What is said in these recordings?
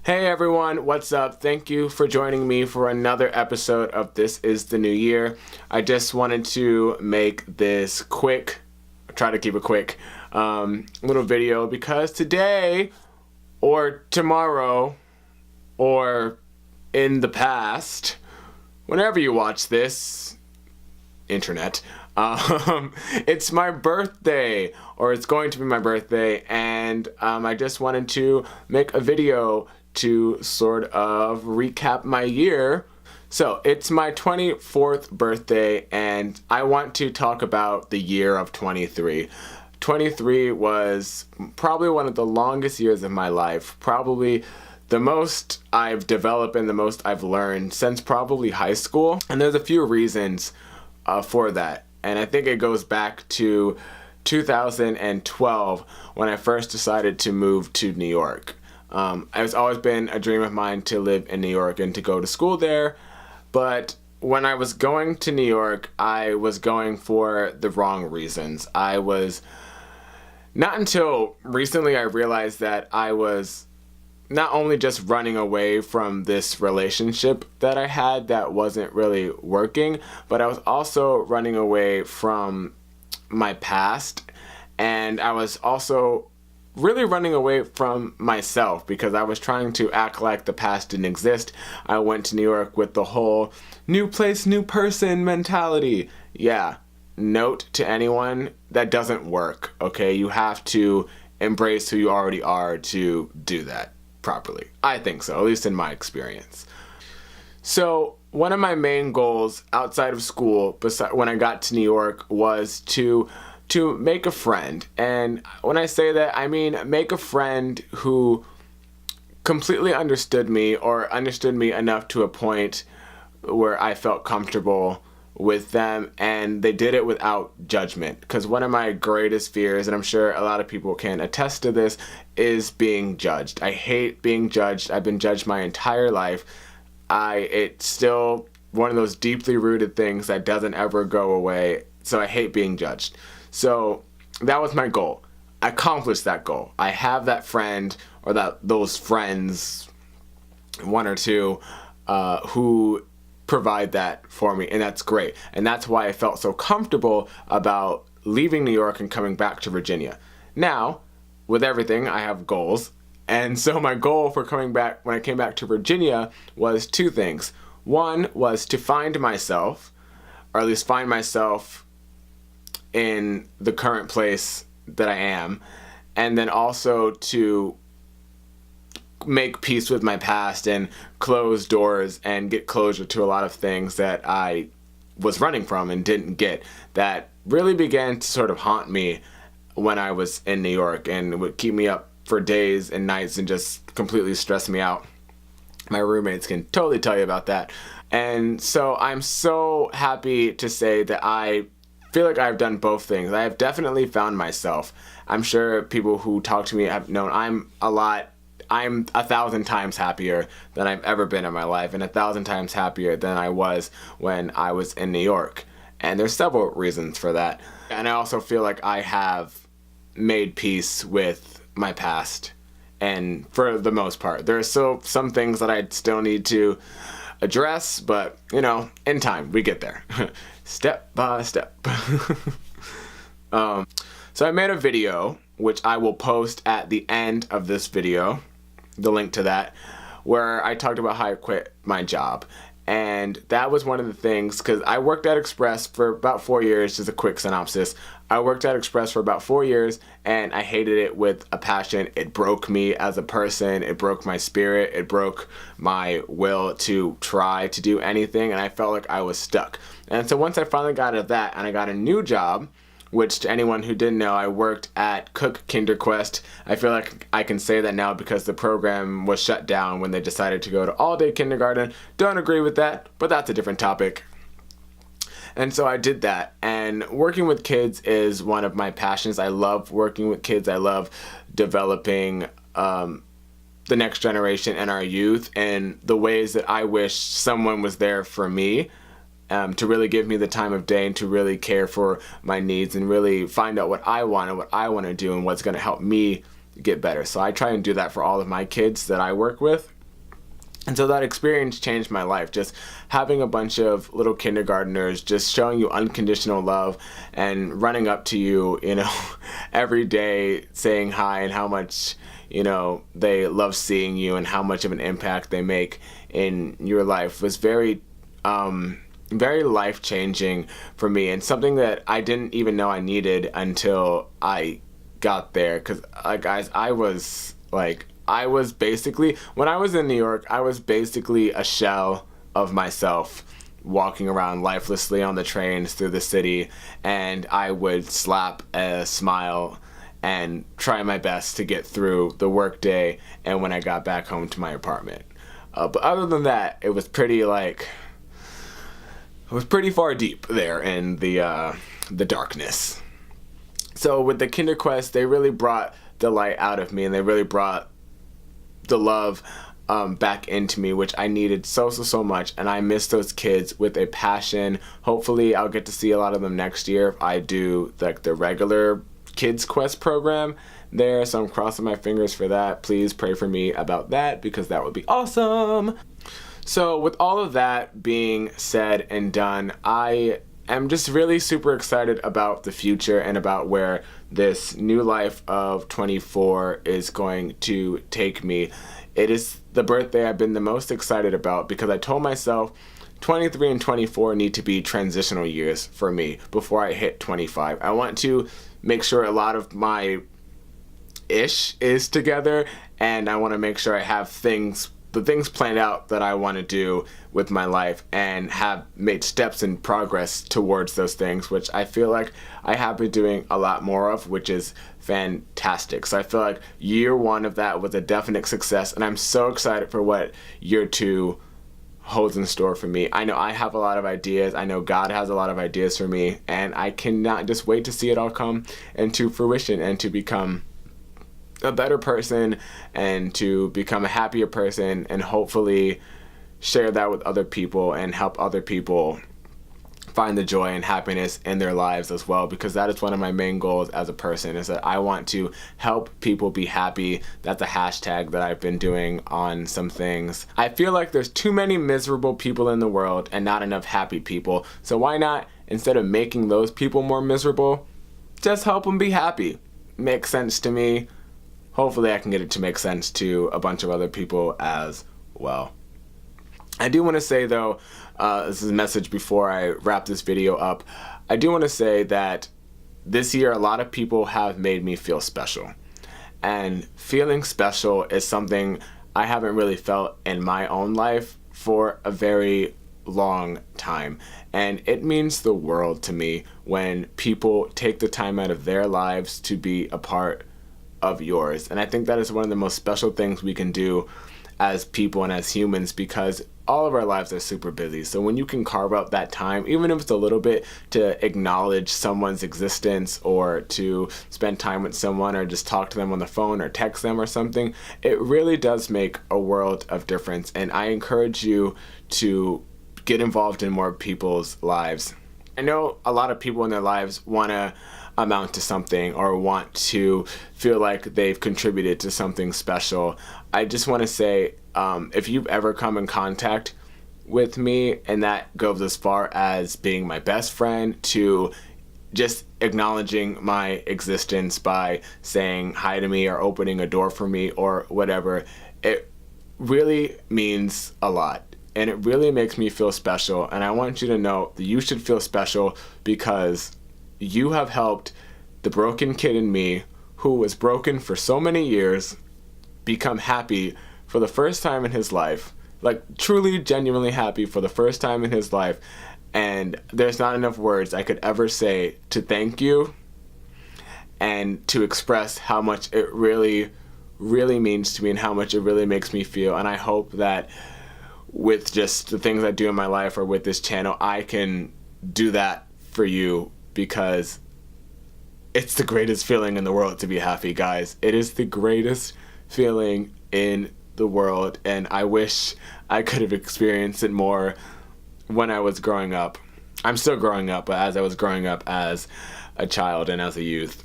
Hey everyone, what's up? Thank you for joining me for another episode of This Is the New Year. I just wanted to make this quick, try to keep it quick, little video because today or tomorrow or in the past, whenever you watch this, internet, it's my birthday, or it's going to be my birthday, and I just wanted to make a video to sort of recap my year. So it's my 24th birthday, and I want to talk about the year of 23. 23 was probably one of the longest years of my life, probably the most I've developed and the most I've learned since probably high school. And there's a few reasons for that. And I think it goes back to 2012 when I first decided to move to New York. It's always been a dream of mine to live in New York and to go to school there. But when I was going to New York, I was going for the wrong reasons. Not until recently I realized that I was not only just running away from this relationship that I had that wasn't really working, but I was also running away from my past, and I was also really running away from myself because I was trying to act like the past didn't exist. I went to New York with the whole new place, new person mentality. Yeah, note to anyone, that doesn't work, okay? You have to embrace who you already are to do that properly. I think so, at least in my experience. So one of my main goals outside of school, when I got to New York, was to make a friend. And when I say that, I mean make a friend who completely understood me, or understood me enough to a point where I felt comfortable with them, and they did it without judgment. Because one of my greatest fears, and I'm sure a lot of people can attest to this, is being judged. I hate being judged. I've been judged my entire life. It's still one of those deeply rooted things that doesn't ever go away. So I hate being judged. So that was my goal. I accomplished that goal. I have that friend, or those friends, one or two, who provide that for me, and that's great. And that's why I felt so comfortable about leaving New York and coming back to Virginia. Now, with everything, I have goals. And so my goal for coming back, when I came back to Virginia, was two things. One was to find myself, or at least find myself in the current place that I am, and then also to make peace with my past and close doors and get closure to a lot of things that I was running from and didn't get, that really began to sort of haunt me when I was in New York, and would keep me up for days and nights and just completely stress me out. My roommates can totally tell you about that. And so I'm so happy to say that I feel like I've done both things. I have definitely found myself. I'm sure people who talk to me have known I'm 1,000 times happier than I've ever been in my life, and 1,000 times happier than I was when I was in New York. And there's several reasons for that. And I also feel like I have made peace with my past, and for the most part. There are still some things that I still need to address, but in time, we get there. Step by step. So I made a video, which I will post at the end of this video, the link to that, where I talked about how I quit my job. And that was one of the things, because I worked at Express for about 4 years. Just a quick synopsis. I worked at Express for about 4 years, and I hated it with a passion. It broke me as a person. It broke my spirit. It broke my will to try to do anything, and I felt like I was stuck. And so once I finally got out of that, and I got a new job, which, to anyone who didn't know, I worked at Cook Kinderquest. I feel like I can say that now because the program was shut down when they decided to go to all-day kindergarten. Don't agree with that, but that's a different topic. And so I did that, and working with kids is one of my passions. I love working with kids. I love developing the next generation and our youth, and the ways that I wish someone was there for me to really give me the time of day and to really care for my needs and really find out what I want and what I want to do and what's going to help me get better. So I try and do that for all of my kids that I work with. And so that experience changed my life. Just having a bunch of little kindergartners just showing you unconditional love and running up to you, every day saying hi and how much, they love seeing you and how much of an impact they make in your life was very life-changing for me, and something that I didn't even know I needed until I got there. Because, guys, I was basically, when I was in New York, I was basically a shell of myself walking around lifelessly on the trains through the city, and I would slap a smile and try my best to get through the workday and when I got back home to my apartment. But other than that, it was pretty far deep there in the darkness. So with the KinderQuest, they really brought the light out of me, and they really brought the love back into me, which I needed so much, and I miss those kids with a passion. Hopefully I'll get to see a lot of them next year if I do the regular Kids Quest program there, so I'm crossing my fingers for that. Please pray for me about that, because that would be awesome. So with all of that being said and done, I am just really super excited about the future and about where this new life of 24 is going to take me. It is the birthday I've been the most excited about, because I told myself 23 and 24 need to be transitional years for me before I hit 25. I want to make sure a lot of my ish is together, and I want to make sure I have the things planned out that I want to do with my life, and have made steps in progress towards those things, which I feel like I have been doing a lot more of, which is fantastic. So I feel like year one of that was a definite success, and I'm so excited for what year two holds in store for me. I know I have a lot of ideas. I know God has a lot of ideas for me, and I cannot just wait to see it all come into fruition and to become a better person and to become a happier person, and hopefully share that with other people and help other people find the joy and happiness in their lives as well, because that is one of my main goals as a person, is that I want to help people be happy. That's a hashtag that I've been doing on some things. I feel like there's too many miserable people in the world and not enough happy people, so why not, instead of making those people more miserable, just help them be happy? Makes sense to me. Hopefully I can get it to make sense to a bunch of other people as well. I do want to say though, this is a message before I wrap this video up, I do want to say that this year a lot of people have made me feel special. And feeling special is something I haven't really felt in my own life for a very long time. And it means the world to me when people take the time out of their lives to be a part of yours. And I think that is one of the most special things we can do as people and as humans, because all of our lives are super busy. So when you can carve out that time, even if it's a little bit, to acknowledge someone's existence or to spend time with someone or just talk to them on the phone or text them or something, it really does make a world of difference. And I encourage you to get involved in more people's lives. I know a lot of people in their lives want to amount to something or want to feel like they've contributed to something special. I just want to say, if you've ever come in contact with me, and that goes as far as being my best friend to just acknowledging my existence by saying hi to me or opening a door for me or whatever, it really means a lot. And it really makes me feel special. And I want you to know that you should feel special, because you have helped the broken kid in me, who was broken for so many years, become happy for the first time in his life. Like, truly, genuinely happy for the first time in his life. And there's not enough words I could ever say to thank you and to express how much it really, really means to me and how much it really makes me feel. And I hope that with just the things I do in my life or with this channel, I can do that for you, because it's the greatest feeling in the world to be happy, guys. It is the greatest feeling in the world, and I wish I could have experienced it more when I was growing up. I'm still growing up, but as I was growing up as a child and as a youth.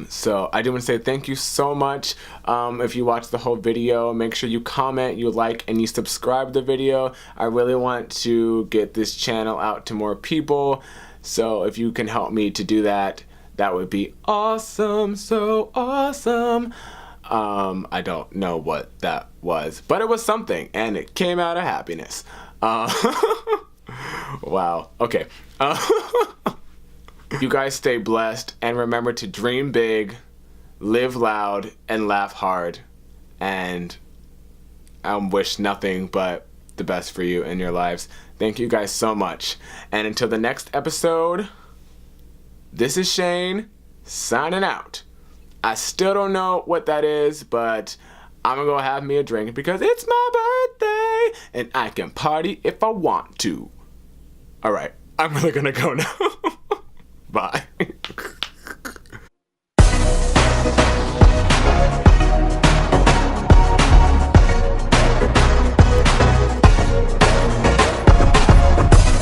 So I do want to say thank you so much. If you watch the whole video, make sure you comment, you like, and you subscribe to the video. I really want to get this channel out to more people. So if you can help me to do that, that would be awesome. So awesome. I don't know what that was, but it was something, and it came out of happiness. Wow. Okay. You guys stay blessed, and remember to dream big, live loud, and laugh hard. And I wish nothing but the best for you in your lives. Thank you guys so much. And until the next episode, this is Shayne signing out. I still don't know what that is, but I'm gonna go have me a drink because it's my birthday and I can party if I want to. All right, I'm really gonna go now. Bye.